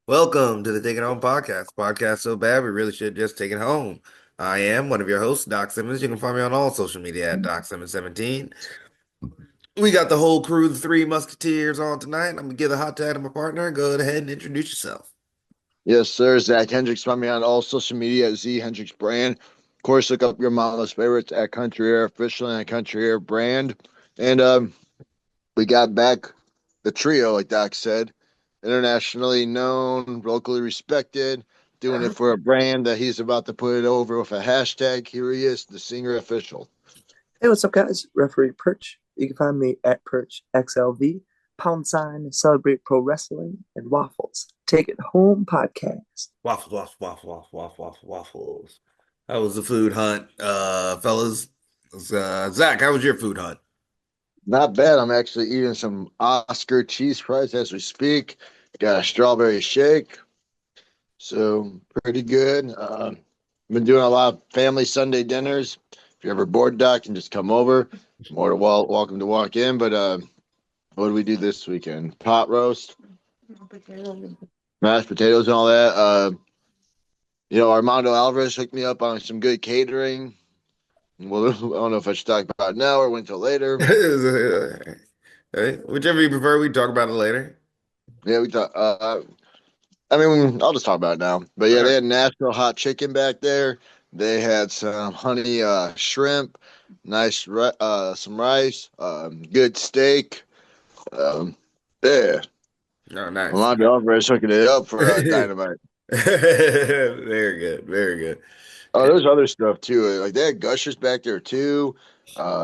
Welcome to the Take It Home podcast. Podcast so bad we really should just take it home. I am one of your hosts, Doc Simmons. You can find me on all social media at Doc Simmons 17. We got the whole crew, the three musketeers on tonight. I'm gonna give the hot tag to my partner. Go ahead and introduce yourself. Yes, sir. Zach Hendricks. Find me on all social media at Z Hendricks Brand. Of course, look up your mama's favorites at Country Air Official and Country Air Brand. And we got back the trio, like Doc said, internationally known, locally respected, doing it for a brand that he's about to put it over with a hashtag. Here he is, the Singer Official. Hey, what's up, guys? Referee Perch. You can find me at Perch XLV, pound sign, celebrate pro wrestling, and waffles. Take it home podcast. Waffles, waffles, waffles, waffles, waffles, waffles. How was the food hunt, fellas? Zach, how was your food hunt? Not bad. I'm actually eating some Oscar cheese fries as we speak. Got a strawberry shake. So pretty good. Been doing a lot of family Sunday dinners. If you're ever bored, Doc, you can just come over. More than welcome to walk in. But what do we do this weekend? Pot roast, mashed potatoes, and all that. Armando Alvarez hooked me up on some good catering. Well, I don't know if I should talk about it now or wait until later. Hey, whichever you prefer, we talk about it later. Yeah, we talk. I'll just talk about it now. But All yeah, they right. had Nashville hot chicken back there. They had some honey shrimp, some rice, good steak. Um, yeah, Oh, nice. Alondra Alvarez hooking it up for Dynamite. Very good, very good. Oh, there's other stuff too. Like they had Gushers back there too.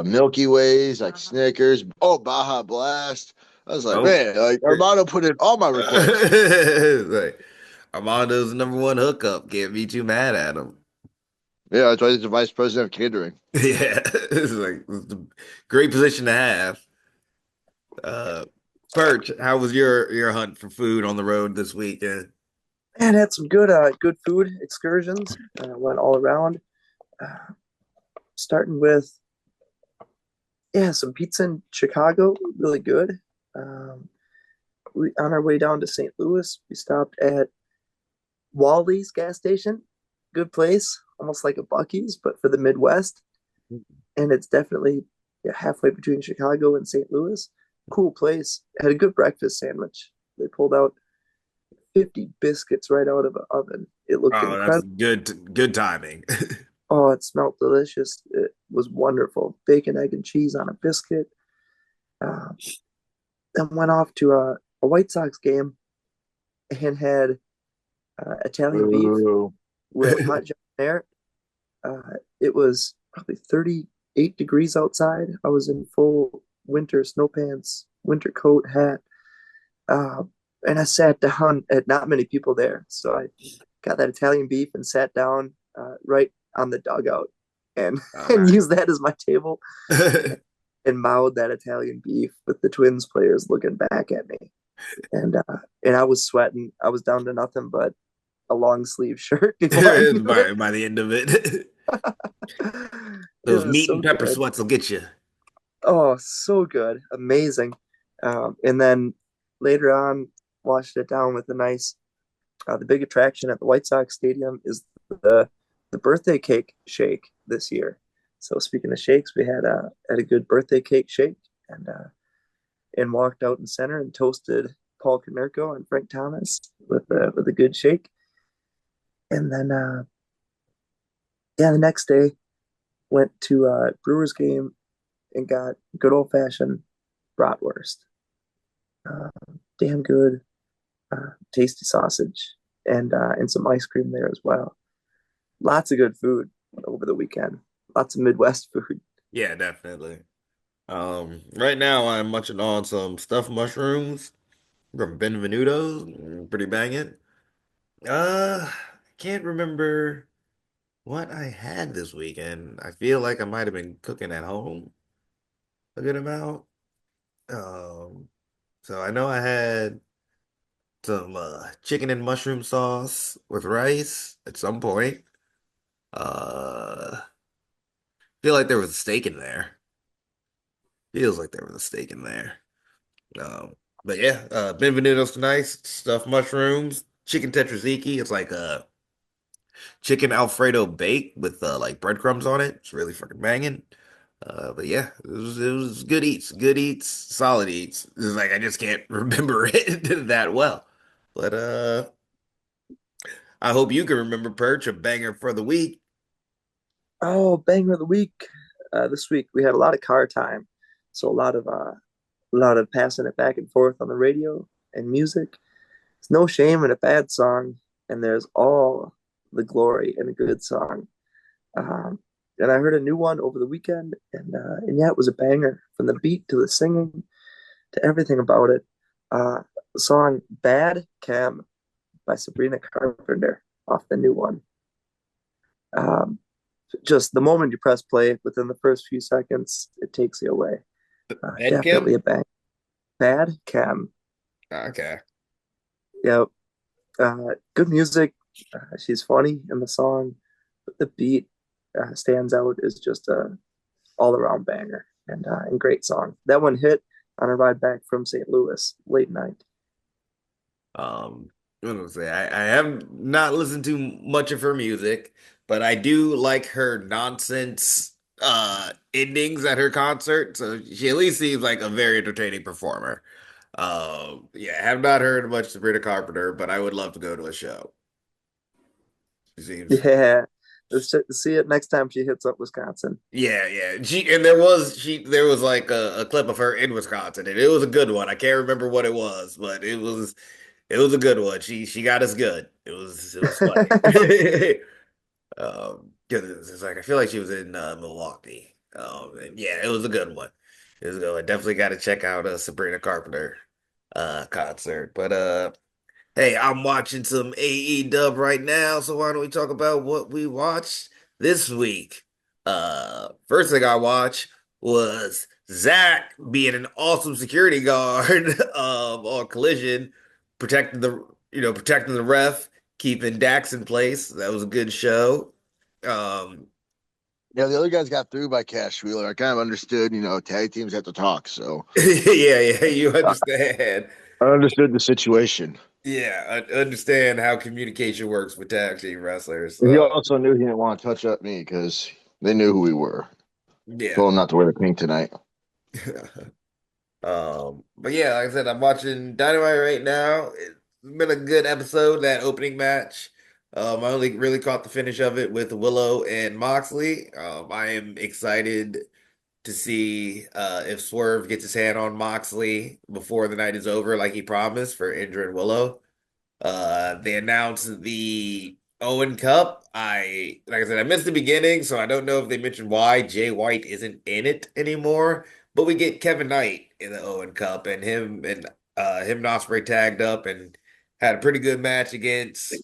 Milky Ways, like Snickers. Oh, Baja Blast. I was like, Oh, man, like Armando put in all my requests. like Armando's the number one hookup. Can't be too mad at him. Yeah, that's why he's the vice president of catering. Yeah, it's a great position to have. Uh, Perch, how was your hunt for food on the road this weekend? And had some good food excursions. Went all around. Uh, Starting with some pizza in Chicago, really good. Um, we on our way down to St. Louis, we stopped at Wally's gas station. Good place, almost like a Bucky's, but for the Midwest. And it's definitely halfway between Chicago and St. Louis. Cool place. Had a good breakfast sandwich. They pulled out 50 biscuits right out of an oven. It looked Oh, that's incredible. good timing. Oh, it smelled delicious. It was wonderful. Bacon, egg, and cheese on a biscuit. Uh, then went off to a White Sox game and had Italian beef Ooh. with hot John there. It was probably 38 degrees outside. I was in full winter snow pants, winter coat, hat. Uh, and I sat down at not many people there. So I got that Italian beef and sat down right on the dugout and, Oh, and nice. used that as my table and mauled that Italian beef with the Twins players looking back at me. And I was sweating. I was down to nothing but a long sleeve shirt before I knew it. by the end of it. It Those was meat so and pepper good. sweats will get you. Oh, so good. Amazing. And then later on, washed it down with a nice, the big attraction at the White Sox Stadium is the birthday cake shake this year. So speaking of shakes, we had a good birthday cake shake and walked out in center and toasted Paul Konerko and Frank Thomas with a good shake. And then the next day went to a Brewers game and got good old fashioned bratwurst. Uh, Damn good, tasty sausage and some ice cream there as well. Lots of good food over the weekend. Lots of Midwest food. Yeah, definitely. Right now I'm munching on some stuffed mushrooms from Benvenuto's. Pretty banging. Can't remember what I had this weekend. I feel like I might have been cooking at home a good amount. Um, so I know I had some chicken and mushroom sauce with rice at some point. Feel like there was a steak in there. Feels like there was a steak in there. Um, but yeah, Benvenuto's nice stuffed mushrooms. chicken tetrazziki. It's like a chicken Alfredo bake with like breadcrumbs on it. It's really fucking banging. But yeah, it was good eats, solid eats. It's like I just can't remember it that well. But I hope you can remember Perch, a banger for the week. Oh, banger of the week. This week we had a lot of car time, so a lot of passing it back and forth on the radio and music. There's no shame in a bad song, and there's all the glory in a good song. Um, and I heard a new one over the weekend, and yeah, it was a banger from the beat to the singing to everything about it. The song "Bad Cam" by Sabrina Carpenter off the new one. Um, just the moment you press play, within the first few seconds, it takes you away. Ed Definitely Kim? a bang. Bad Cam. Okay. Yep. Good music. She's funny in the song. But the beat stands out as just a all around banger and great song. That one hit on a ride back from St. Louis late night. Um, what was I say? I have not listened to much of her music, but I do like her nonsense endings at her concert. So she at least seems like a very entertaining performer. Yeah, I have not heard much Sabrina Carpenter, but I would love to go to a show. She seems Yeah, let's see it next time she hits up Wisconsin. Yeah, yeah. There was like a clip of her in Wisconsin, and it was a good one. I can't remember what it was, but it was a good one. She got us good. It was funny. 'Cause it's like I feel like she was in Milwaukee. And yeah, it was a good one. It was a good one. Definitely got to check out a Sabrina Carpenter concert. But hey, I'm watching some AE dub right now, so why don't we talk about what we watched this week? First thing I watched was Zach being an awesome security guard on Collision, protecting the ref, keeping Dax in place. That was a good show. Um, Yeah, the other guys got through by Cash Wheeler. I kind of understood, tag teams have to talk, so yeah, yeah, you understand. I understood the situation. Yeah, I understand how communication works with tag team wrestlers. He also knew he didn't want to touch up me because they knew who we were. Yeah. Told him not to wear the pink tonight. But yeah, like I said, I'm watching Dynamite right now. It's been a good episode, that opening match. I only really caught the finish of it with Willow and Moxley. I am excited to see if Swerve gets his hand on Moxley before the night is over, like he promised for Indra and Willow. They announced the Owen Cup. Like I said, I missed the beginning, so I don't know if they mentioned why Jay White isn't in it anymore. But we get Kevin Knight in the Owen Cup, and him and Ospreay tagged up and had a pretty good match against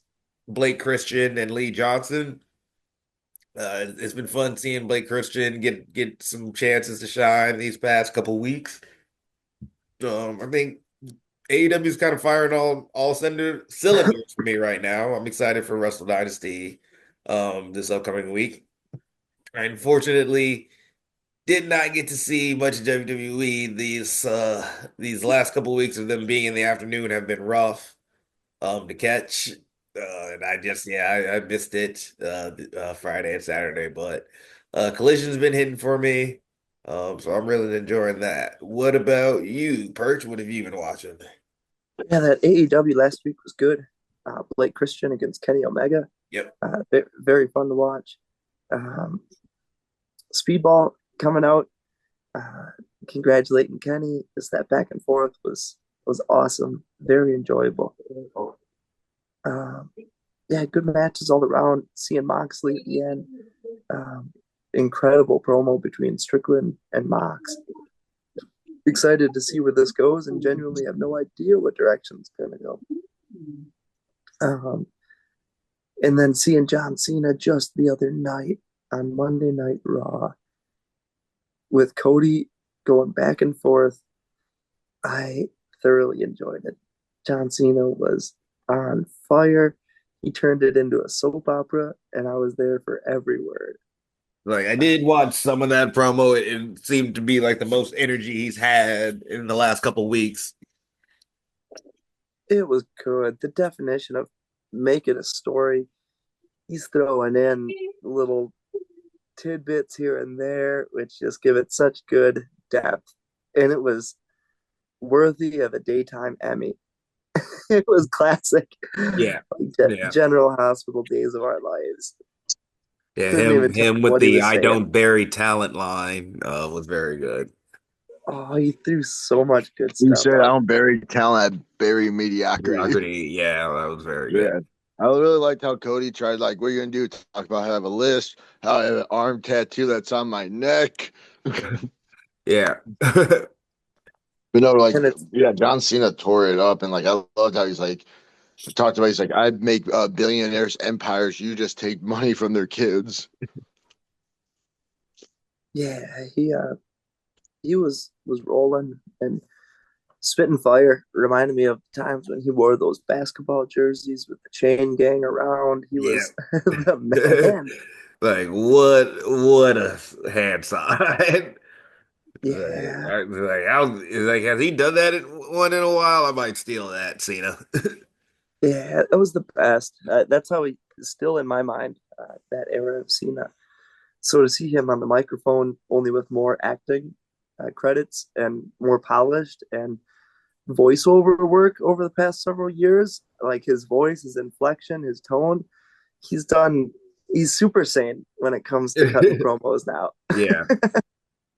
Blake Christian and Lee Johnson. It's been fun seeing Blake Christian get some chances to shine these past couple weeks. I think AEW is kind of firing all cylinders for me right now. I'm excited for Wrestle Dynasty this upcoming week. I unfortunately did not get to see much WWE. These last couple weeks of them being in the afternoon have been rough to catch. And I missed it Friday and Saturday, but Collision's been hitting for me. So I'm really enjoying that. What about you, Perch? What have you been watching? Yeah, that AEW last week was good. Blake Christian against Kenny Omega. Yep. Very fun to watch. Um, Speedball coming out, uh, congratulating Kenny. Just that back and forth was awesome. Very enjoyable. Um, yeah, good matches all around. Seeing Moxley at the end. Um, Incredible promo between Strickland and Mox. Excited to see where this goes, and genuinely have no idea what direction it's going to go. Um, and then seeing John Cena just the other night on Monday Night Raw with Cody going back and forth. I thoroughly enjoyed it. John Cena was on fire. He turned it into a soap opera, and I was there for every word. Like I did watch some of that promo. It seemed to be like the most energy he's had in the last couple weeks. it was good. The definition of make it a story. He's throwing in little tidbits here and there, which just give it such good depth. And it was worthy of a daytime Emmy. It was classic, Yeah. like Yeah. General Hospital Days of Our Lives. Yeah, Couldn't even tell him you with what he the was I saying. don't bury talent line was very good. Oh, he threw so much good You stuff said I out. don't bury talent, I bury mediocrity. Mediocrity, yeah, that was very good. Yeah. I really liked how Cody tried, like, what are you gonna do? Talk about how I have a list, how I have an arm tattoo that's on my neck. Yeah. But no, like, And it's yeah, John Cena tore it up, and like, I loved how he's like, talked about, he's like, I make billionaires empires. You just take money from their kids. yeah, he was rolling and spitting fire. Reminded me of times when he wore those basketball jerseys with the chain gang around. He Yeah. was the man. Like what a hand sign. Yeah, Like, has he done that one in a while? I might steal that, Cena. yeah, that was the best. That's how he still in my mind. That era of Cena. So to see him on the microphone, only with more acting credits and more polished and voiceover work over the past several years, like his voice, his inflection, his tone, he's done. He's super sane when it comes to cutting promos now. Yeah.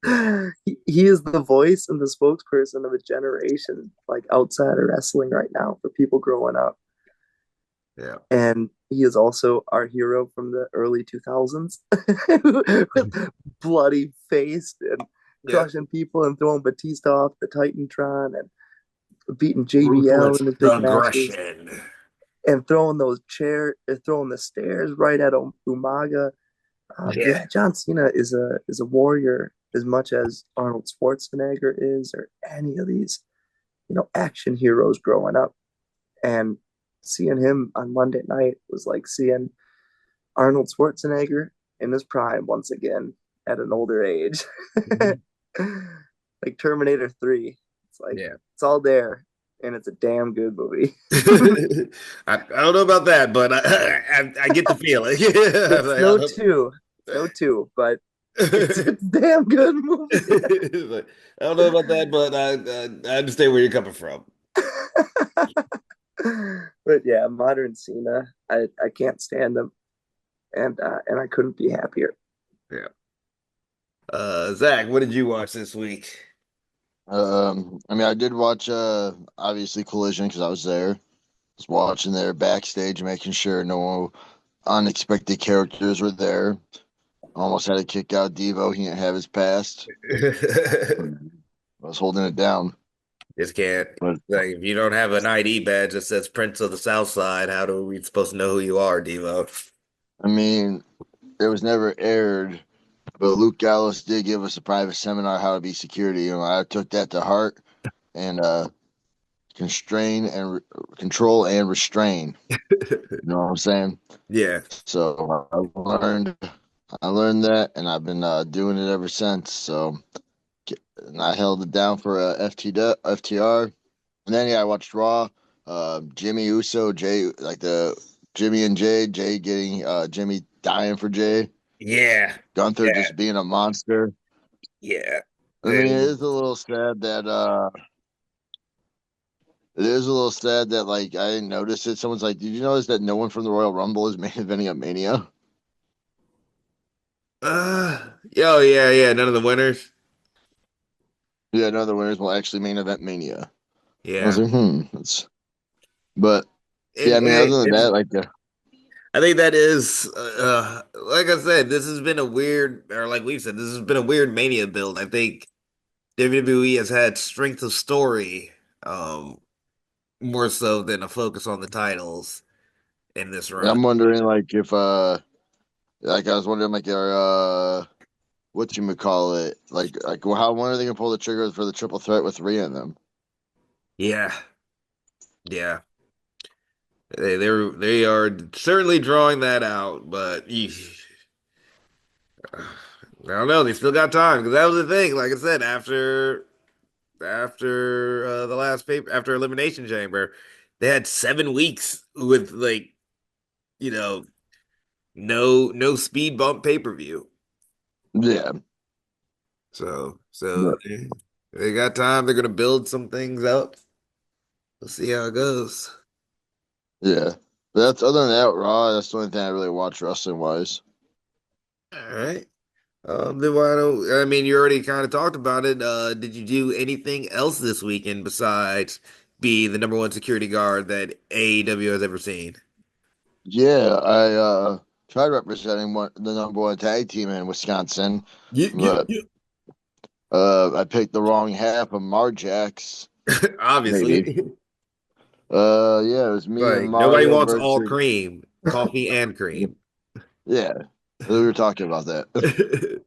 Yeah. He is the voice and the spokesperson of a generation, like outside of wrestling right now for people growing up. Yeah. And he is also our hero from the early 2000s with bloody face and Yeah. crushing people and throwing Batista off the Titantron and beating JBL Ruthless in his big matches aggression. and throwing the stairs right at Umaga. Yeah. Yeah, John Cena is a warrior as much as Arnold Schwarzenegger is, or any of these, action heroes growing up. And seeing him on Monday night was like seeing Arnold Schwarzenegger in his prime once again at an older age. Mhm. Like Terminator 3. It's like Yeah. it's all there and it's a damn good movie. I don't know about that, but I get the feeling. It's Like, no two. It's no two, but it's a damn good movie. Like, I don't know about that, but I understand where you're coming from. But yeah, modern Cena, I can't stand him, and I couldn't be happier. Yeah. Zach, what did you watch this week? I mean, I did watch, obviously Collision because I was there. Was watching there backstage, making sure no unexpected characters were there. Almost had to kick out Devo. He didn't have his past. I was holding it down. Just can't. But Like, if you don't have an ID badge that says Prince of the South Side, how do we supposed to know who you are, Devo? I mean, it was never aired, but Luke Gallows did give us a private seminar how to be security. I took that to heart and constrain and control and restrain. You know what I'm saying? Yeah. So I learned that, and I've been doing it ever since. So and I held it down for FTR, and then yeah, I watched Raw. Jimmy Uso, Jay, like the Jimmy and Jay getting Jimmy dying for Jay. Yeah. Gunther Yeah. just being a monster. Yeah. I mean, it is a little sad that it is a little sad that like I didn't notice it. Someone's like, "Did you notice that no one from the Royal Rumble is main eventing a Mania?" Yeah. None of the winners. Yeah, none of the winners will actually main event Mania. I was Yeah. like, that's. But yeah, I And mean, hey, other than it's that, like the I think that is, like I said, this has been a weird, or like we've said, this has been a weird Mania build. I think WWE has had strength of story, more so than a focus on the titles in this run. I'm wondering like if like I was wondering like what you would call it like well, how when are they gonna pull the trigger for the triple threat with three of them? Yeah, yeah, they are certainly drawing that out, but I don't know. They still got time because that was the thing. Like I said, after the last paper, after Elimination Chamber. they had 7 weeks with like, you know, no speed bump pay-per-view. Yeah. So But, they got time. They're gonna build some things up. We'll see how it goes. yeah. But that's other than that, Raw, that's the only thing I really watch wrestling wise. All right. Then why don't I mean you already kind of talked about it. Did you do anything else this weekend besides be the number one security guard that AEW has ever seen? Yeah, I tried representing the number one tag team in Wisconsin, Yeah, yeah, but yeah. I picked the wrong half of Marjax, maybe. Obviously. Yeah, it was me and Like nobody Mario wants all versus. cream, coffee and cream. Yeah, we were talking about that.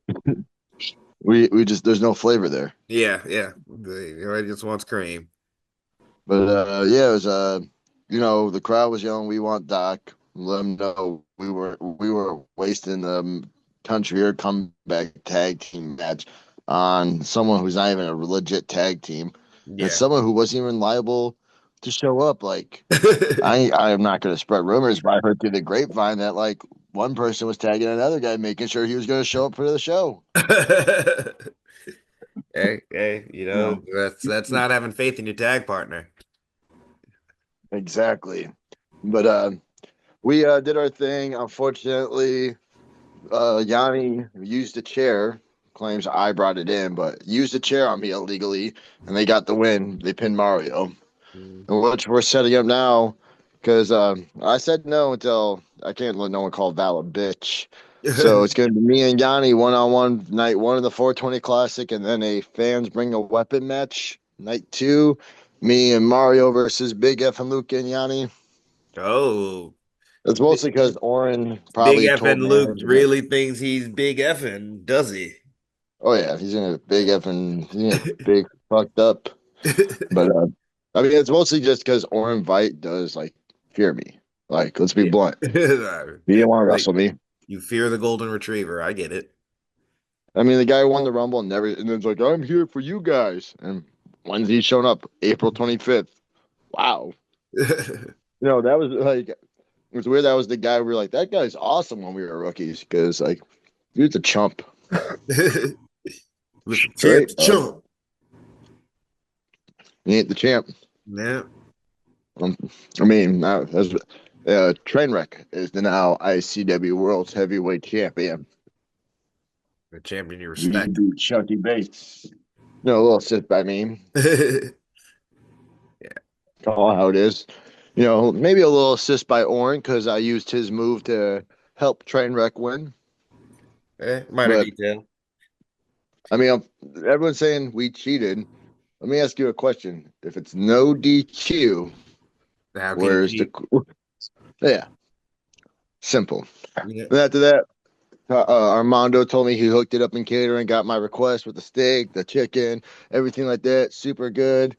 We just there's no flavor there. Yeah, yeah. Everybody just wants cream. But yeah, it was the crowd was yelling, "We want Doc." Let them know we were wasting the country or comeback tag team match on someone who's not even a legit tag team and Yeah. someone who wasn't even liable to show up. Like I'm not going to spread rumors, but I heard through the grapevine that like one person was tagging another guy, making sure he was going to show up for the show. Hey, You know, that's not having faith in your tag partner. exactly. But we did our thing. Unfortunately, Yanni used a chair, claims I brought it in, but used a chair on me illegally, and they got the win. They pinned Mario, Mm. and which we're setting up now because I said no until I can't let no one call Val a bitch. So it's going to be me and Yanni one on one night one in the 420 Classic, and then a fans bring a weapon match night two. Me and Mario versus Big F and Luke and Yanni. Oh, It's mostly because Oren Big probably F told and Luke management. really thinks he's Big Effing, does he? Oh yeah, he's in a big fucked up. But I mean, it's mostly just because Oren Vite does like fear me. Like, let's be Yeah. blunt. He didn't want to Like wrestle me. you fear the golden retriever. I get it. I mean, the guy who won the Rumble and never, and then it's like, I'm here for you guys. And when's he shown up? April 25th. Wow. That was like, it was weird. That was the guy we were like, that guy's awesome when we were rookies because like, dude's a chump, Listen, right? champ, chump. He ain't the champ. Yeah, Um, I mean, that's Trainwreck is the now ICW World's Heavyweight Champion. the champion you You respect. do Chucky Bates. No, a little sit by me. Yeah, Call it how it is. Maybe a little assist by Oren because I used his move to help Trainwreck win. minor But detail. I mean, everyone's saying we cheated. Let me ask you a question. If it's no DQ, How can you where's the? cheat? Yeah, simple. Yeah. And after that, Armando told me he hooked it up in catering, got my request with the steak, the chicken, everything like that. Super good.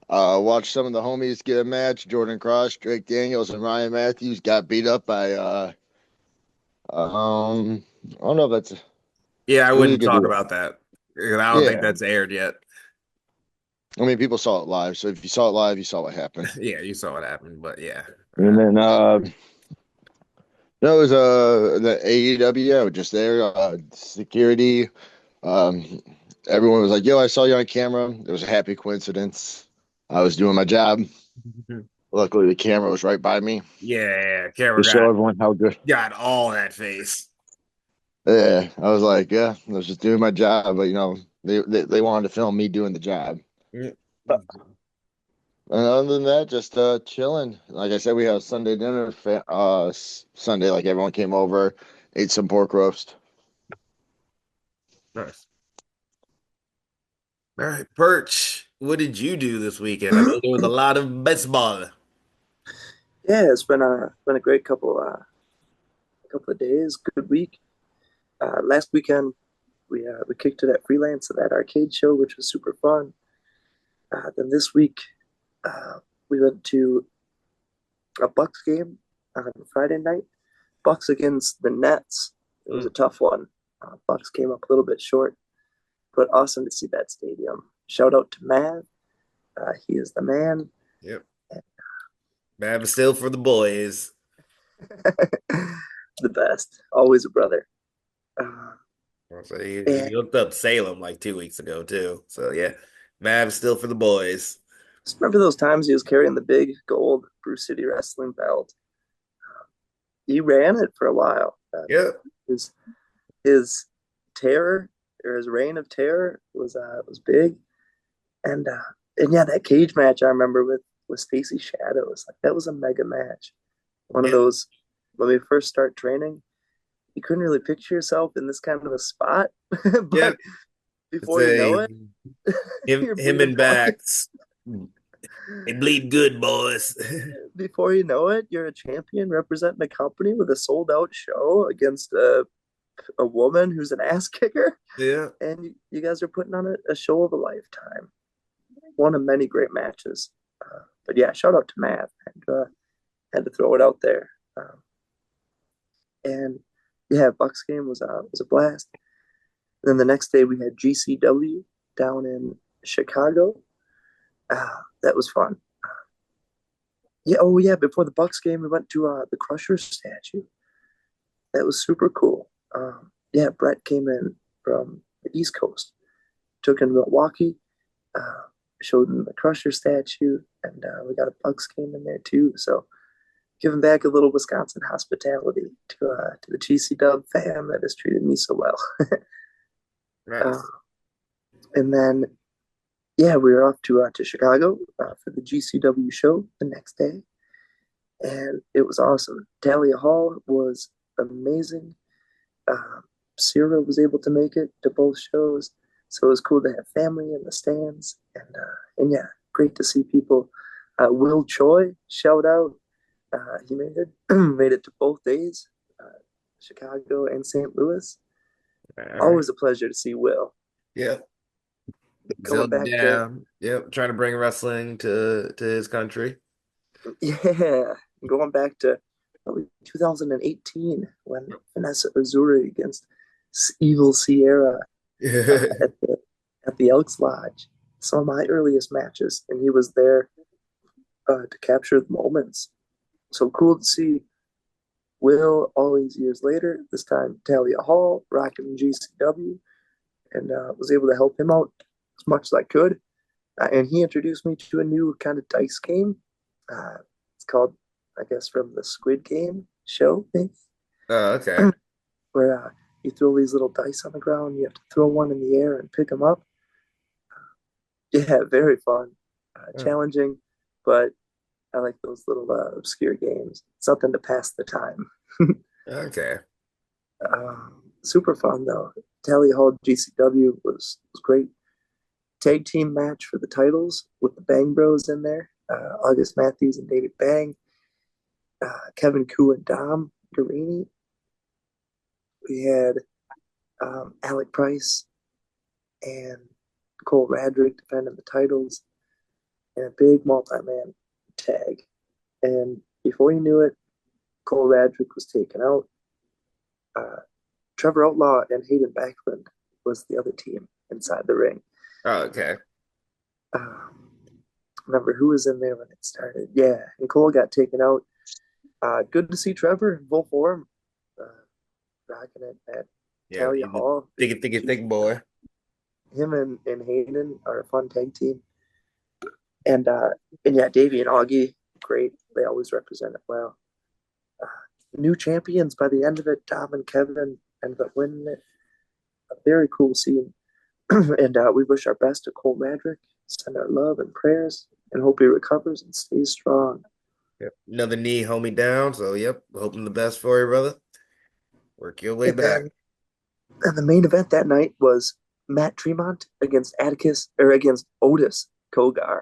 Watched some of the homies get a match. Jordan Cross, Drake Daniels, and Ryan Matthews got beat up by I don't know if that's Yeah, I who did wouldn't get talk beat up. about that. I don't think Yeah, that's aired yet. I mean people saw it live, so if you saw it live, you saw what happened. Yeah, you saw what happened, but yeah. And then that was the AEW. I was just there, security. Um, everyone was like, "Yo, I saw you on camera." It was a happy coincidence. I was doing my job. Luckily, the camera was right by me Yeah, to camera show everyone how good. got all that face. Yeah, I was like, yeah, I was just doing my job, but they wanted to film me doing the job. Yeah. And other than that, just chilling. Like I said, we had a Sunday dinner. Sunday, like everyone came over, ate some pork roast. Nice. All right, Perch, what did you do this weekend? I know there was a lot of baseball. Yeah, it's been a great couple of days, good week. Last weekend we kicked it at freelance at that arcade show, which was super fun. Then this week we went to a Bucks game on Friday night. Bucks against the Nets. It was a Mm, tough one. Bucks came up a little bit short, but awesome to see that stadium. Shout out to Matt. He is the man. yep. Mav is still for the boys. The best. Always a brother. Uh, So he and hooked up Salem like 2 weeks ago too. So yeah, Mav is still for the boys. just remember those times he was carrying the big gold Bruce City Wrestling belt. He ran it for a while. Yep. His his terror or his reign of terror was big. And yeah, that cage match I remember with Stacy Shadows, like that was a mega match. One of Yep. those when we first start training, you couldn't really picture yourself in this kind of a spot, but Yep. It's before you know a it, you're him bleeding and blood. backs. They bleed good, boys. Before you know it, you're a champion representing a company with a sold out show against a woman who's an ass kicker, Yeah. and you guys are putting on a show of a lifetime. One of many great matches. But yeah, shout out to Matt. Had to throw it out there. And yeah, Bucks game was a blast. Then the next day we had GCW down in Chicago. That was fun. Yeah, oh yeah. Before the Bucks game, we went to the Crusher statue. That was super cool. Yeah, Brett came in from the East Coast, took in Milwaukee, uh, showed him the Crusher statue, and we got a Bucks game in there too. So giving back a little Wisconsin hospitality to the GC Dub fam that has treated me so well. uh, Nice. and then yeah, we were off to Chicago for the GCW show the next day, and it was awesome. Talia Hall was amazing. Uh, Sierra was able to make it to both shows, so it was cool to have family in the stands, and yeah, great to see people. Will Choi, shout out. He made it made it to both days, Chicago and St. Louis. All right. Always a pleasure to see Will. Yep. Going Zilled back to down. Yep. Trying to bring wrestling to his country. yeah, going back to probably 2018 when Vanessa Uzuri against Evil Sierra uh, at the at the Elks Lodge. Some of my earliest matches, and he was there to capture the moments. So cool to see Will all these years later. This time Talia Hall rocking GCW, and was able to help him out as much as I could. And he introduced me to a new kind of dice game. It's called, I guess, from the Squid Game show, maybe, Oh, okay. where you throw these little dice on the ground. You have to throw one in the air and pick them up. Yeah, very fun, Oh, challenging, but I like those little obscure games. Something to pass the time. okay. Super fun though. Tally Hall GCW was great. Tag team match for the titles with the Bang Bros in there. August Matthews and David Bang. Kevin Koo and Dom Garini. We had Alec Price and Cole Radrick defending the titles in a big multi-man tag. And before you knew it, Cole Radrick was taken out. Uh, Trevor Outlaw and Hayden Backlund was the other team inside the ring. Oh, okay. Remember who was in there when it started? Yeah, and Cole got taken out. Good to see Trevor in full form, uh, rocking it at Yeah, Talia he's a Hall. thick boy. Him and Hayden are a fun tag team, and uh, and yeah, Davey and Augie, great. They always represent it well. Uh, New champions by the end of it. Dom and Kevin ended up winning it. A very cool scene, and we wish our best to Cole Radrick. Send our love and prayers, and hope he recovers and stays strong. Yep. Another knee, homie down. So, yep. Hoping the best for you, brother. Work your way And back. then and the main event that night was Matt Tremont against Atticus or against Otis Kogar,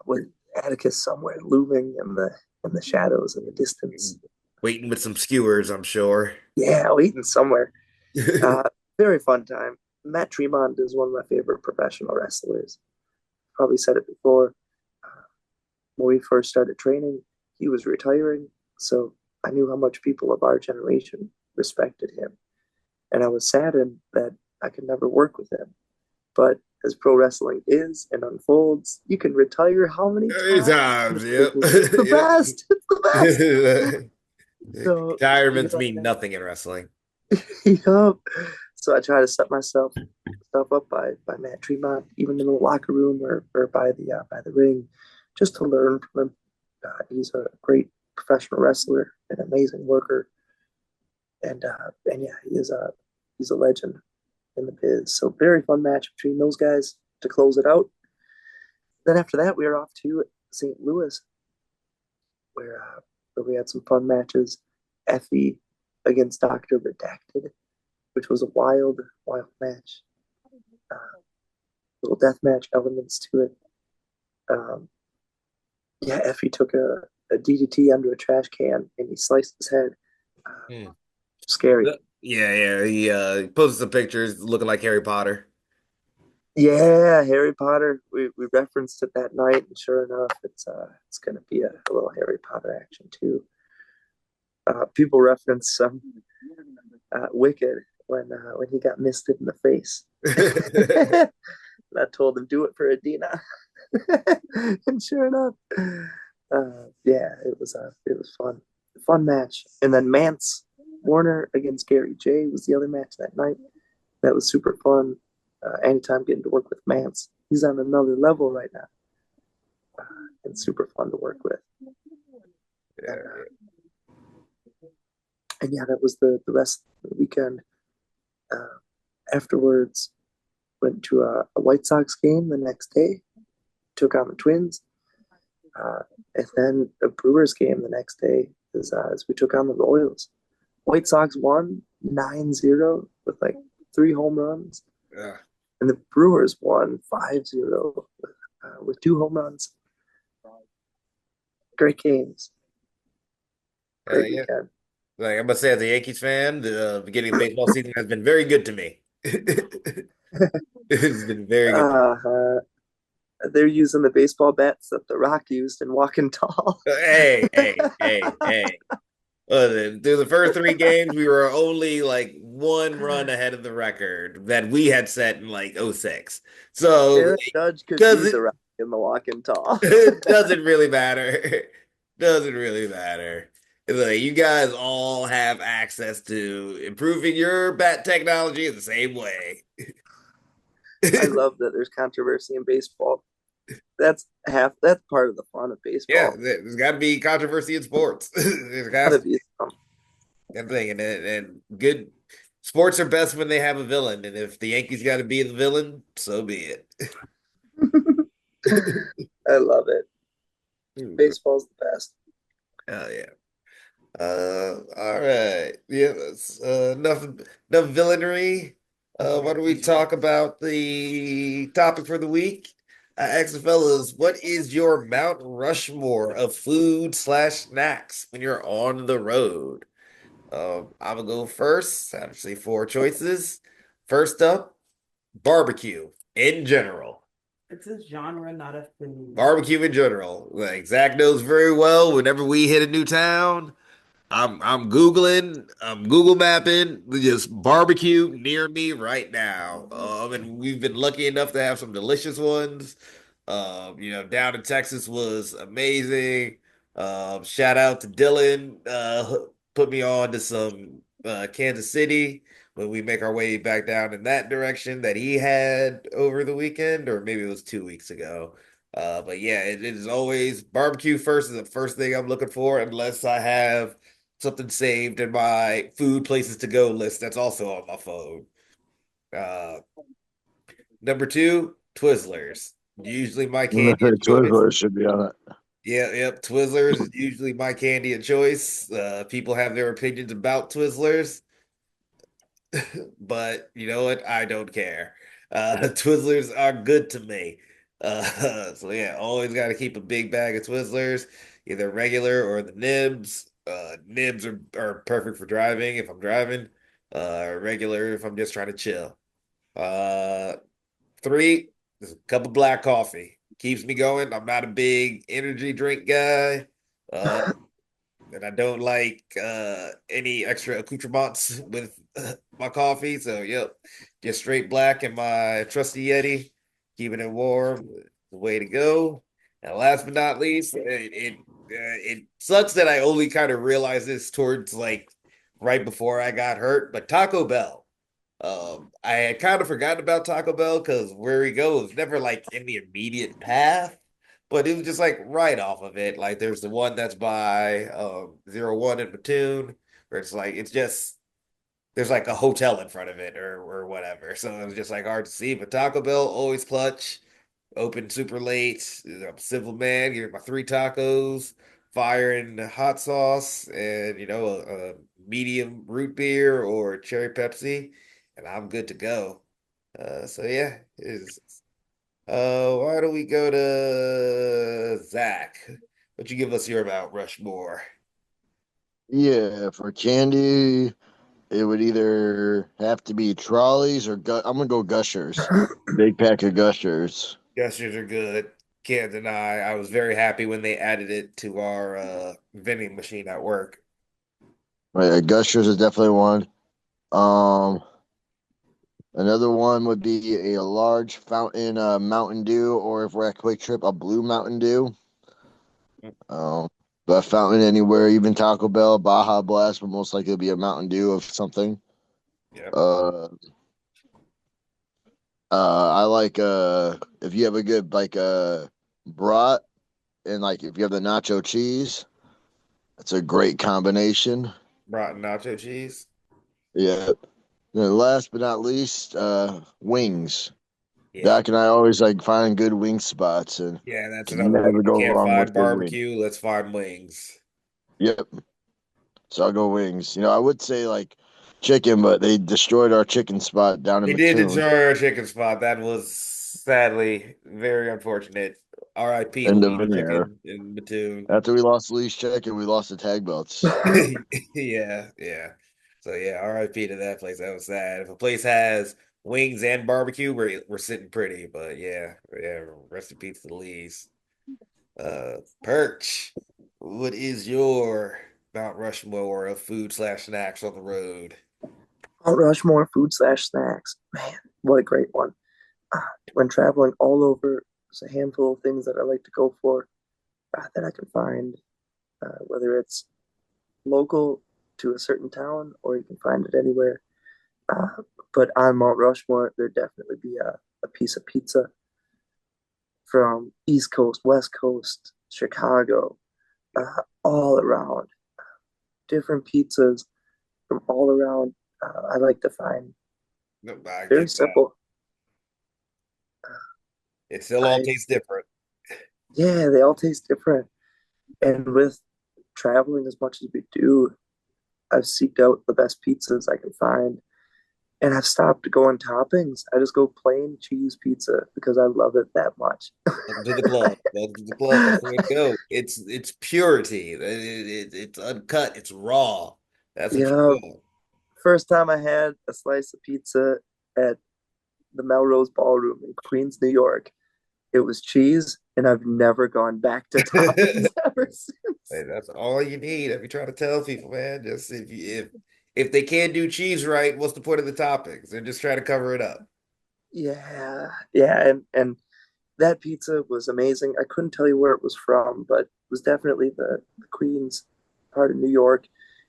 with Atticus somewhere looming in the shadows in the distance. Waiting with some skewers, I'm sure. Yeah, waiting somewhere. Uh, Very fun time. Matt Tremont is one of my favorite professional wrestlers. Probably said it before. Uh, when we first started training, he was retiring, so I knew how much people of our generation respected him, and I was saddened that I could never work with him. But as pro wrestling is and unfolds, you can retire how many Many times? times, yep. It's the best. It's the best. Yep. So, Retirements mean nothing in wrestling. Yup. So I try to set myself stuff up by Matt Tremont, even in the locker room or by the ring, just to learn from him. He's a great professional wrestler, an amazing worker, and yeah, he's a legend in the biz. So very fun match between those guys to close it out. Then after that, we were off to St. Louis, where we had some fun matches. Effie against Doctor Redacted, which was a wild match. Uh, Little death match elements to it. Um, yeah, Effie took a DDT under a trash can and he sliced his head. Hmm. Scary. Yeah, yeah. He posted some pictures looking like Harry Potter. Yeah, Harry Potter. We referenced it that night, and sure enough, it's gonna be a little Harry Potter action too. People reference some Wicked when he got misted in the face. And I told him do it for Adina, and sure enough, yeah, it was fun match. And then Mance Warner against Gary J was the other match that night. That was super fun. Anytime getting to work with Mance, he's on another level right now, and super fun to work with. Yeah, And yeah, that was the rest of the weekend. Uh, Afterwards, went to a White Sox game the next day, took on the Twins, uh, and then a Brewers game the next day as we took on the Royals. White Sox won 9-0 with like 3 home runs, yeah. and the Brewers won 5-0 with 2 home runs. Great games, great Yeah. weekend. Like I must say, as a Yankees fan, the beginning of the baseball season has been very good to me. It's been very good. uh, they're using the baseball bats that The Rock used in Walking Tall. Hey. Through the first three games, we were only like one run ahead of the record that we had set in like '06. So, Aaron Judge could does be it The Rock in the Walking Tall. it doesn't really matter. Doesn't really matter. Like, you guys all have access to improving your bat technology in the same way. I love that there's controversy in baseball. That's part of the fun of Yeah, baseball. there's got to be controversy in sports. There has Gotta to be be. That thing, and good sports are best when they have a villain, and if the Yankees got to be the villain, so be it. I love it. Baseball's the best. Oh yeah. All right. Yeah, that's enough villainry. Why don't we talk about the topic for the week? Ask the fellas, what is your Mount Rushmore of food slash snacks when you're on the road? I'm gonna go first. Actually, four choices. First up, barbecue in general. It's a genre, not a food. Barbecue in general. Like Zach knows very well, whenever we hit a new town, I'm Googling, I'm Google mapping just barbecue near me right now. And we've been lucky enough to have some delicious ones. Down in Texas was amazing. Shout out to Dylan, put me on to some Kansas City when we make our way back down in that direction that he had over the weekend, or maybe it was 2 weeks ago. But yeah, it is always barbecue first is the first thing I'm looking for, unless I have something saved in my food places to go list that's also on my phone. Uh, Number two, Twizzlers. Usually my I'm gonna candy say of choice. Twizzlers should be on it. Yeah, yep. Twizzlers is usually my candy of choice. People have their opinions about Twizzlers, but you know what? I don't care. Twizzlers are good to me. So yeah, always got to keep a big bag of Twizzlers, either regular or the nibs. Nibs are perfect for driving if I'm driving. Regular if I'm just trying to chill. Uh, Three, just a cup of black coffee. Keeps me going. I'm not a big energy drink guy. Uh, and I don't like any extra accoutrements with my coffee. So, yep, just straight black and my trusty Yeti. keeping it warm, the way to go. And last but not least, it sucks that I only kind of realized this towards like right before I got hurt, but Taco Bell. I had kind of forgotten about Taco Bell because where we go is never like in the immediate path, but it was just like right off of it. Like there's the one that's by 01 in Mattoon, where it's like it's just there's like a hotel in front of it or whatever. So it was just like hard to see. But Taco Bell always clutch, open super late. I'm a simple man, give me my three tacos, fire and hot sauce, and a medium root beer or cherry Pepsi, and I'm good to go. So yeah, is why don't we go to Zach? What you give us your Mount Rushmore? Yeah, for candy, it would either have to be trolleys or I'm gonna go Gushers. Big pack of Gushers. Gushers are good. Can't deny. I was very happy when they added it to our vending machine at work. Right, Gushers is definitely one. Um, Another one would be a large fountain Mountain Dew, or if we're at Quick Trip, a blue Mountain Dew. Um, but fountain anywhere, even Taco Bell, Baja Blast, but most likely it'll be a Mountain Dew of something. Yeah, Uh, I like if you have a good like brat and like if you have the nacho cheese, that's a great combination. rotten nacho cheese. Yeah. Then last but not least, wings. Yeah. Doc and I always like find good wing spots and Yeah, that's can another one. never If you go can't wrong find with good wings. barbecue, let's find wings. Yep. So I'll go wings. I would say like chicken, but they destroyed our chicken spot down in They did Mattoon. destroy our chicken spot. That was sadly very unfortunate. R.I.P. End of Lee's an era. Chicken in Mattoon. After we lost Lee's chicken, we lost the tag belts. Yeah, yeah. So yeah, R.I.P. to that place. That was sad. If a place has wings and barbecue, we're sitting pretty. But yeah, yeah. Rest in peace to Lee's. Perch. What is your Mount Rushmore of food slash snacks on the road? Mount Rushmore food slash snacks. Man, what a great one. When traveling all over, there's a handful of things that I like to go for that I can find, whether it's local to a certain town or you can find it anywhere. Uh, but on Mount Rushmore, there'd definitely be a piece of pizza from East Coast, West Coast, Chicago, all around. Different pizzas from all around. I like to find No, I very get that. simple. It still all I tastes different. Yeah, they all taste different. And with traveling as much as we do, I've seeked out the best pizzas I can find. And I've stopped going toppings. I just go plain cheese pizza because I love it that much. Welcome to the club. Welcome to the club. That's the way to go. It's purity. It's uncut. It's raw. That's You what you know, want. first time I had a slice of pizza at the Melrose Ballroom in Queens, New York, it was cheese, and I've never gone back to toppings ever Hey, since. that's all you need. If you try to tell people, man, just if they can't do cheese right, what's the point of the toppings? They're just trying to cover it up. Yeah, yeah, and that pizza was amazing. I couldn't tell you where it was from, but it was definitely the Queens part of New York,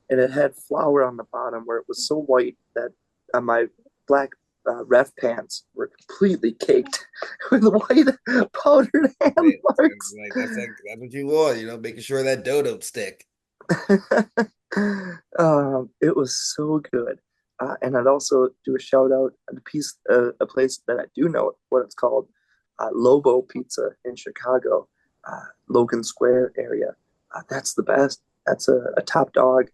and it had flour on the bottom where it was so white that my black ref pants were completely caked with white powdered hand marks. That's what you want, making sure that dough don't stick. It was so good. And I'd also do a shout out at a place that I do know what it's called, Lobo Pizza in Chicago, Logan Square area. That's the best. That's a top dog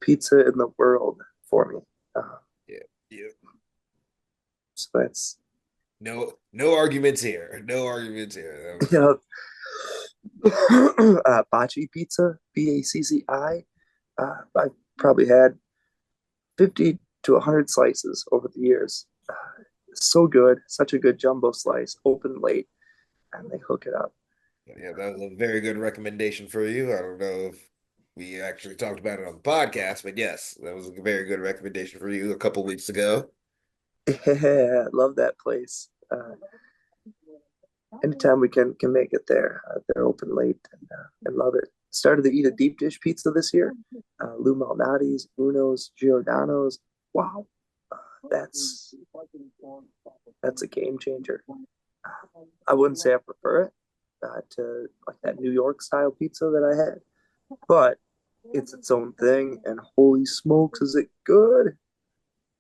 pizza in the world for me. Uh, Yeah, yeah. so that's No arguments here. No arguments here. you know, Bacci Pizza, Bacci. I probably had 50 to 100 slices over the years. So good, such a good jumbo slice, open late, and they hook it up. Yeah, that was a very good recommendation for you. I don't know if we actually talked about it on the podcast, but yes, that was a very good recommendation for you a couple weeks ago. Yeah, love that place. anytime we can make it there. They're open late and love it. Started to eat a deep dish pizza this year. Lou Malnati's, Uno's, Giordano's. Wow, uh, that's that's a game changer. I wouldn't say I prefer it to like that New York style pizza that I had, but it's its own thing. And holy smokes, is it good?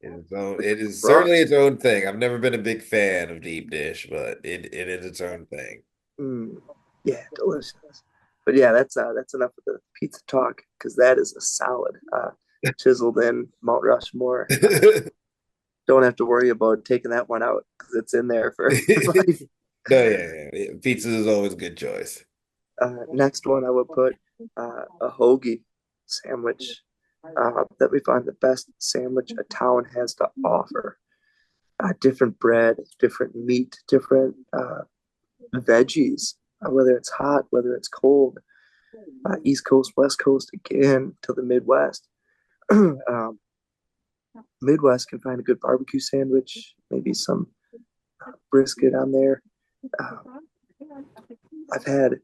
It is certainly Crust. its own thing. I've never been a big fan of deep dish, but it is its own thing. Mm, yeah, delicious. But yeah, that's enough of the pizza talk because that is a solid chiseled in Mount Rushmore. Don't have to worry about taking that one out because it's in there for life. No, yeah. Pizza is always a good choice. Next one, I would put a hoagie sandwich that we find the best sandwich a town has to offer. Different bread, different meat, different veggies, whether it's hot, whether it's cold, East Coast, West Coast, again to the Midwest. um, Midwest can find a good barbecue sandwich, maybe some brisket on there. Uh, I've had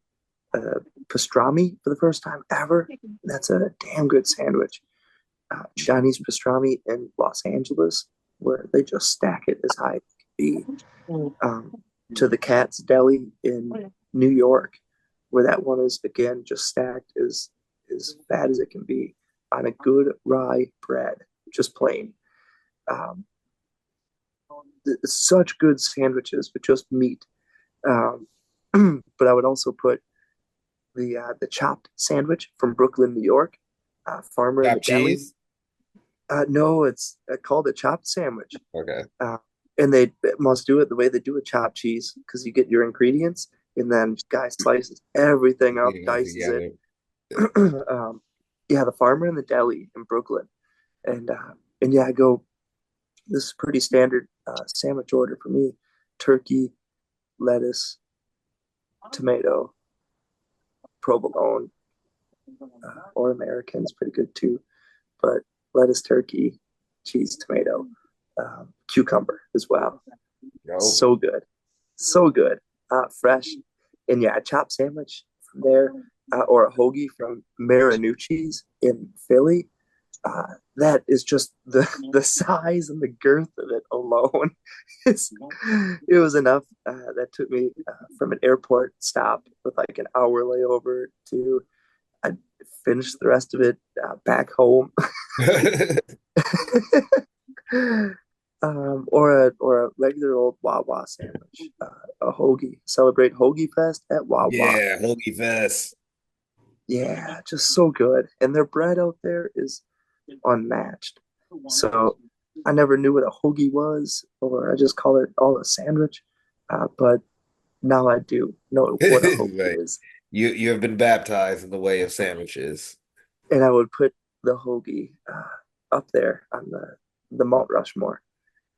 pastrami for the first time ever. That's a damn good sandwich. Chinese pastrami in Los Angeles, where they just stack it as high as it can be. To the Cat's Deli in New York, where that one is again just stacked as fat as it can be on a good rye bread, just plain. Um, Such good sandwiches with just meat. Um, but I would also put the chopped sandwich from Brooklyn, New York, Farmer in the Chopped Deli. cheese? No, it's called a chopped sandwich. Okay. Uh, and they must do it the way they do a chopped cheese because you get your ingredients and then guy slices everything up, Eating it dices it. together. um, yeah, the Farmer in the Deli in Brooklyn, and yeah, I go. This is pretty standard sandwich order for me: turkey, lettuce, tomato, provolone, or American is pretty good too. But lettuce, turkey, cheese, tomato, cucumber as well. No. So good, so good, fresh, and yeah, a chopped sandwich from there, or a hoagie from Marinucci's in Philly. That is just the size and the girth of it alone. It's, it was enough. That took me from an airport stop with like an hour layover to I finished the rest of it back home. Or a regular old Wawa sandwich, a hoagie. Celebrate Hoagie Fest at Wawa. Yeah, Hoagie Fest. Yeah, just so good. And their bread out there is unmatched. So I never knew what a hoagie was, or I just call it all a sandwich. But now I do know what a hoagie Right. is. You have been baptized in the way of sandwiches. And I would put the hoagie up there on the Mount Rushmore.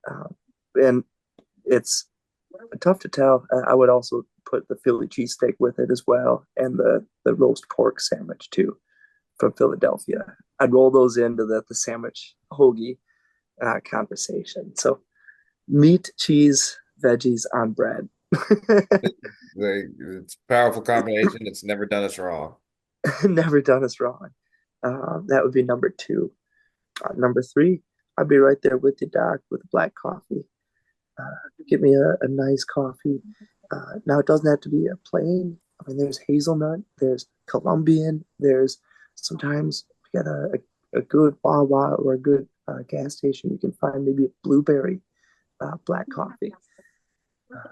Um, and it's tough to tell. I would also put the Philly cheesesteak with it as well, and the roast pork sandwich too from Philadelphia. I'd roll those into the sandwich hoagie conversation. So meat, cheese, veggies on bread. It's a powerful combination. It's never done us wrong. Never done us wrong. That would be number two. Number three, I'd be right there with you, Doc, with black coffee. Uh, Get me a nice coffee. Now, it doesn't have to be a plain. I mean, there's hazelnut, there's Colombian, there's sometimes we got a good Wawa or a good gas station. You can find maybe a blueberry black coffee. Uh,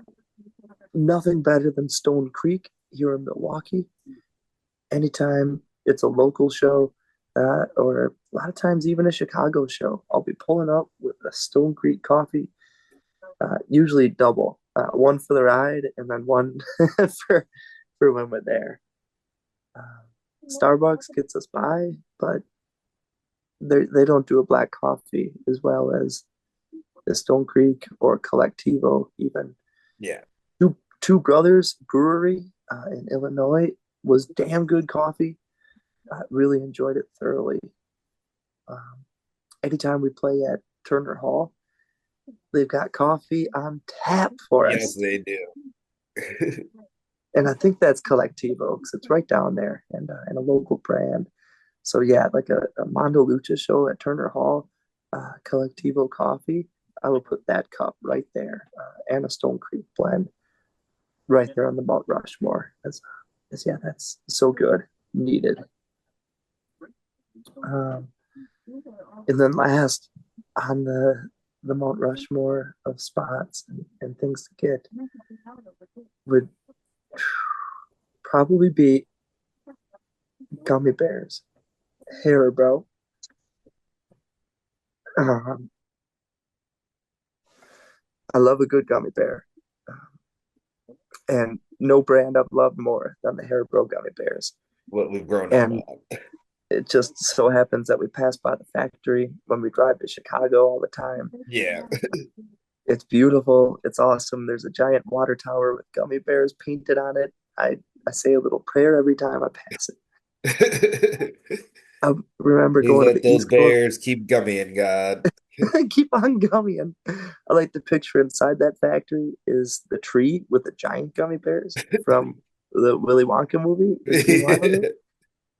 Nothing better than Stone Creek here in Milwaukee. Anytime it's a local show, or a lot of times even a Chicago show, I'll be pulling up with a Stone Creek coffee, usually double, one for the ride and then one for when we're there. Starbucks gets us by, but they don't do a black coffee as well as the Stone Creek or Collectivo even. Yeah. Two Brothers Brewery in Illinois was damn good coffee. I really enjoyed it thoroughly. Um, Anytime we play at Turner Hall, they've got coffee on tap for Yes, us. they do. And I think that's Collectivo because it's right down there and a local brand. So yeah, like a Mondo Lucha show at Turner Hall, Collectivo coffee. I will put that cup right there, and a Stone Creek blend right there on the Mount Rushmore. Yeah, that's so good, needed. Um, and then last on the Mount Rushmore of spots and things to get would probably be gummy bears, Haribo. Um, I love a good gummy bear, and no brand I've loved more than the Haribo gummy bears. What we've grown up And on. it just so happens that we pass by the factory when we drive to Chicago all the time. Yeah. It's beautiful. It's awesome. There's a giant water tower with gummy bears painted on it. I say a little prayer every time I pass it. I remember You going to let the those East Coast. bears keep gummying, God. Keep on gummying. I like the picture inside that factory is the tree with the giant gummy bears from the Willy Wonka movie, the Green Labyrinth.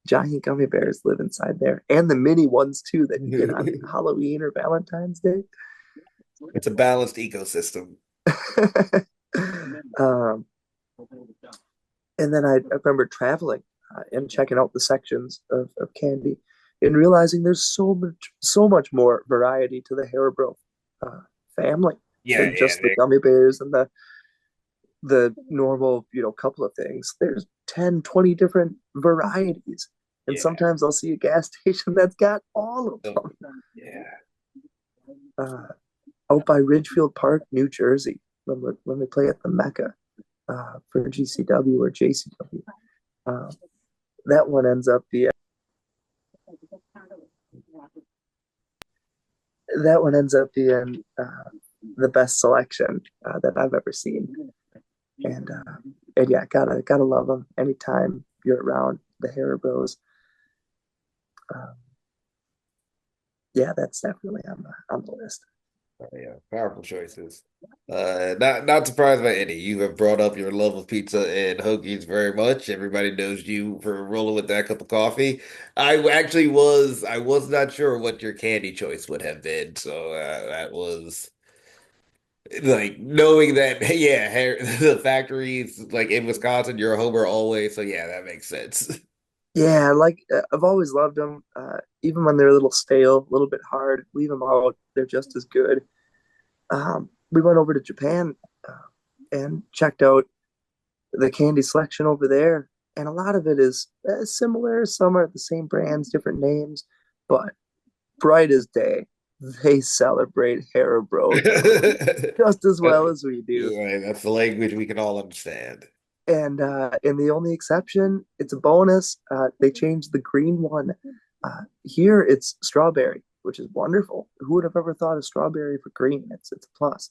Giant gummy bears live inside there, and the mini ones too that you get on Halloween or Valentine's Day. It's a balanced ecosystem. um, and then I remember traveling and checking out the sections of candy and realizing there's so much more variety to the Haribo uh, family Yeah, than yeah, just the gummy bears and the normal, couple of things. There's 10, 20 different varieties. And yeah. sometimes I'll see a gas station that's got all of Oh, them. yeah. Uh, Out by Ridgefield Park, New Jersey, when we play at the Mecca for GCW or JCW. Uh, that one ends up being that one ends up being the best selection that I've ever seen. And yeah, gotta love them anytime you're around the Haribos. Um, yeah, that's definitely on the list. Oh, yeah, powerful choices. Not surprised by any. You have brought up your love of pizza and hoagies very much. Everybody knows you for rolling with that cup of coffee. I was not sure what your candy choice would have been, so that was like knowing that. Yeah, the factories like in Wisconsin, you're a homer always, so yeah, that makes sense. Yeah, like I've always loved them. Even when they're a little stale, a little bit hard, leave them out. They're just as good. We went over to Japan and checked out the candy selection over there, and a lot of it is similar. Some are the same brands, different names, but bright as day, they celebrate Haribo just as well as we do. Right, that's the language we can all understand. And the only exception, it's a bonus. They changed the green one. Here it's strawberry, which is wonderful. Who would have ever thought of strawberry for green? It's a plus.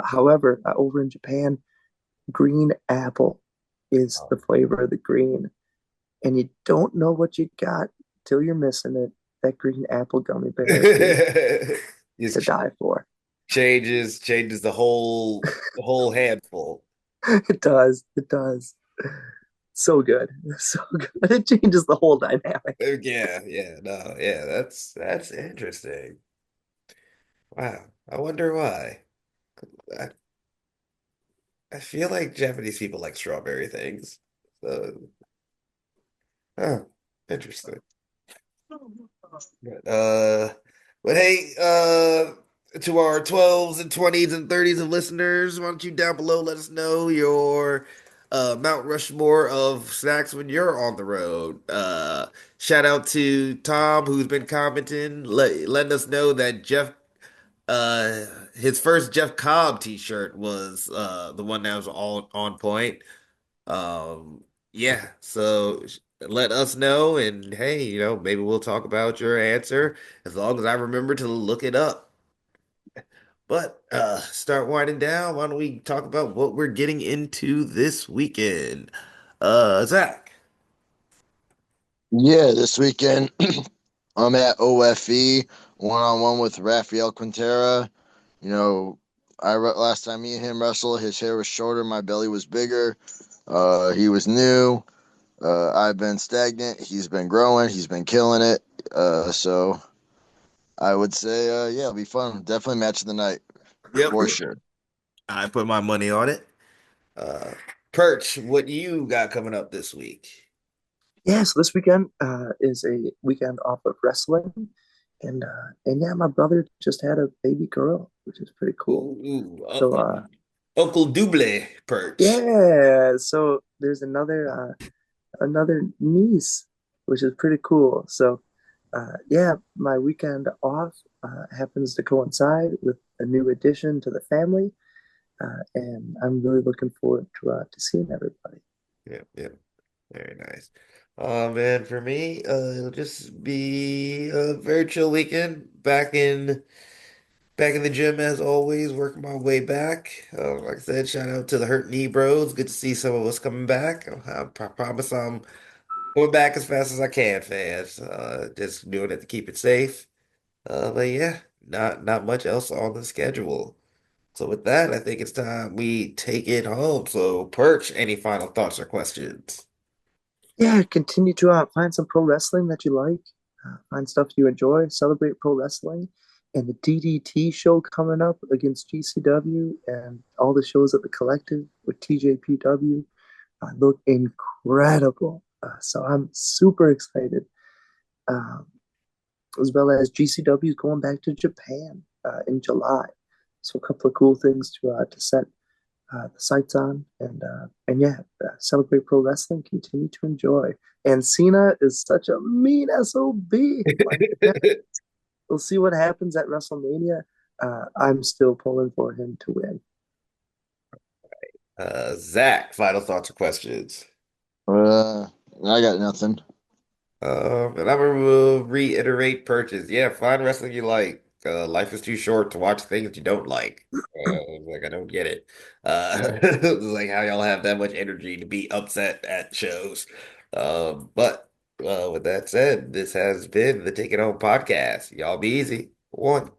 However, over in Japan, green apple is the flavor of the green, and you don't know what you got till you're missing it. That green apple gummy bear is to Just die for. changes the whole handful. It does. It does. So good. So good. It changes the whole dynamic. Yeah, yeah, no, yeah, that's interesting. Wow. I wonder why. I, I feel like Japanese people like strawberry things. So, oh, interesting. Uh, but hey, to our 12s and 20s and 30s of listeners, why don't you down below let us know your Mount Rushmore of snacks when you're on the road. Shout out to Tom who's been commenting, letting us know that his first Jeff Cobb t-shirt was the one that was all on point. Yeah, so let us know, and hey, maybe we'll talk about your answer as long as I remember to look it up. But start winding down. Why don't we talk about what we're getting into this weekend? Zach. Yeah, this weekend I'm at OFE one on one with Rafael Quintera. You know, Last time me and him wrestled, his hair was shorter, my belly was bigger. He was new. I've been stagnant. He's been growing. He's been killing it. So I would say, yeah, it'll be fun. Definitely match of the night Yep. for sure. I put my money on it. Perch, what you got coming up this week? Yeah, so this weekend is a weekend off of wrestling, and yeah, my brother just had a baby girl, which is pretty cool. Ooh, So Uncle Double Perch. yeah, so there's another niece, which is pretty cool. So yeah, my weekend off happens to coincide with a new addition to the family, and I'm really looking forward to seeing everybody. Yep, yep. Very nice. Man, for me, it'll just be a very chill weekend. Back in the gym as always, working my way back. Like I said, shout out to the Hurt Knee Bros. Good to see some of us coming back. I promise I'm going back as fast as I can, fans. Just doing it to keep it safe. But yeah, not much else on the schedule. So with that, I think it's time we take it home. So, Perch, any final thoughts or questions? Yeah, continue to find some pro wrestling that you like, find stuff you enjoy, celebrate pro wrestling, and the DDT show coming up against GCW and all the shows at the collective with TJPW look incredible. So I'm super excited, um, as well as GCW is going back to Japan in July. So a couple of cool things to set the sights on, and yeah, celebrate pro wrestling. Continue to enjoy. And Cena is such a mean sob. My goodness. We'll see what happens at WrestleMania. I'm still pulling for him to win. Zach, final thoughts or questions? Uh, I got nothing. And I'm gonna reiterate purchase. Yeah, find wrestling you like. Life is too short to watch things you don't like. Like I don't get it. It's like how y'all have that much energy to be upset at shows. But with that said, this has been the Take It Home podcast. Y'all be easy. One.